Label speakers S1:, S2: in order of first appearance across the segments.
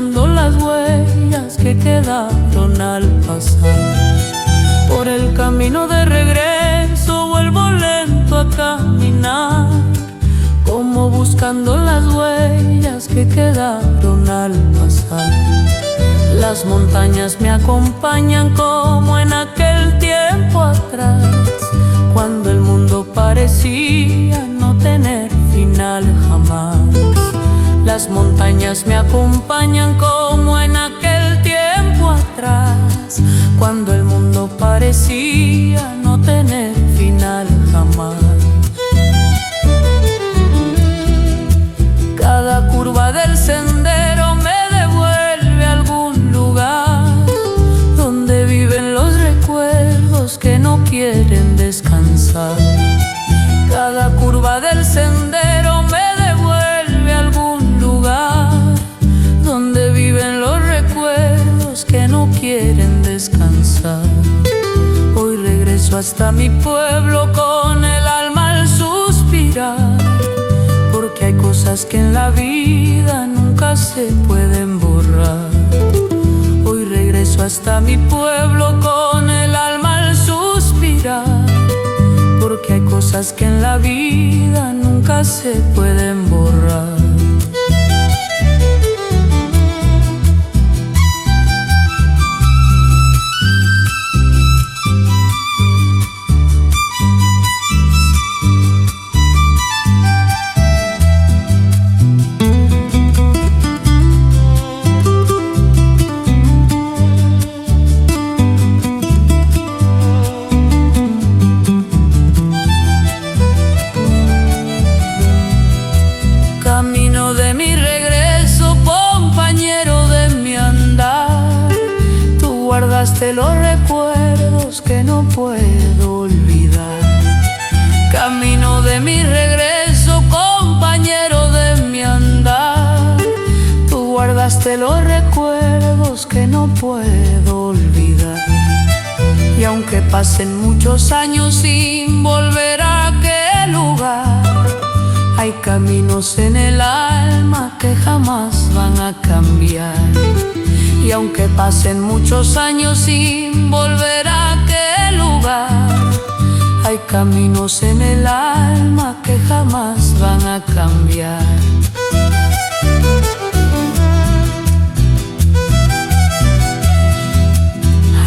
S1: buscando las huellas que quedaron al pasar. Por el camino de regreso vuelvo lento a caminar, como buscando las huellas que quedaron al pasar. Las montañas me acompañan como en aquel tiempo atrás, cuando el mundo parecía no tener final jamás. Las montañas me acompañan como en aquel tiempo atrás, cuando el mundo parecía no tener final jamás. Cada curva del sendero me devuelve a algún lugar donde viven los recuerdos que no quieren descansar. Cada curva del sendero me devuelve a algún lugar donde viven los recuerdos que no quieren descansar. Hoy regreso hasta mi pueblo con el alma al suspirar, porque hay cosas que en la vida nunca se pueden borrar. Hoy regreso hasta mi pueblo con el alma al suspirar, porque hay cosas que en la vida nunca se pueden borrar. Camino de mi regreso, compañero de mi andar, tú guardaste los recuerdos que no puedo olvidar. Camino de mi regreso, compañero de mi andar, tú guardaste los recuerdos que no puedo olvidar. Y aunque pasen muchos años sin volver a aquel lugar, hay caminos en el alma que jamás van a cambiar. Y aunque pasen muchos años sin volver a aquel lugar, hay caminos en el alma que jamás van a cambiar.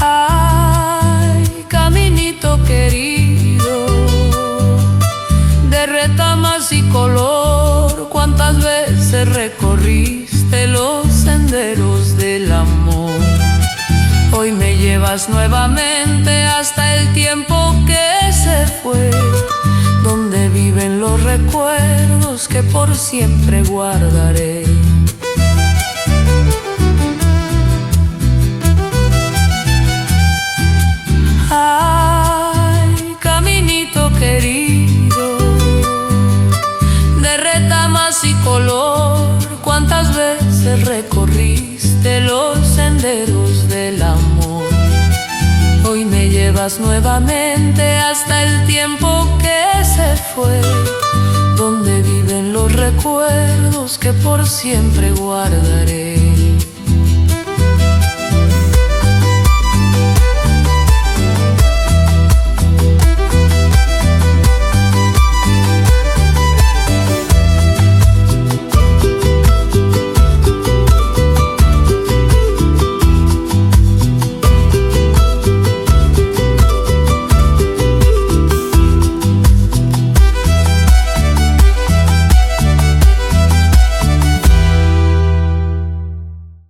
S1: Ay, caminito querido, de retamas y color, cuántas veces recorriste los senderos del amor. Hoy me llevas nuevamente hasta el tiempo que se fue, donde viven los recuerdos que por siempre guardaré. Ay, caminito querido, de retamas y color, cuántas veces recorriste los senderos del amor. Hoy me llevas nuevamente hasta el tiempo que se fue, donde viven los recuerdos que por siempre guardaré.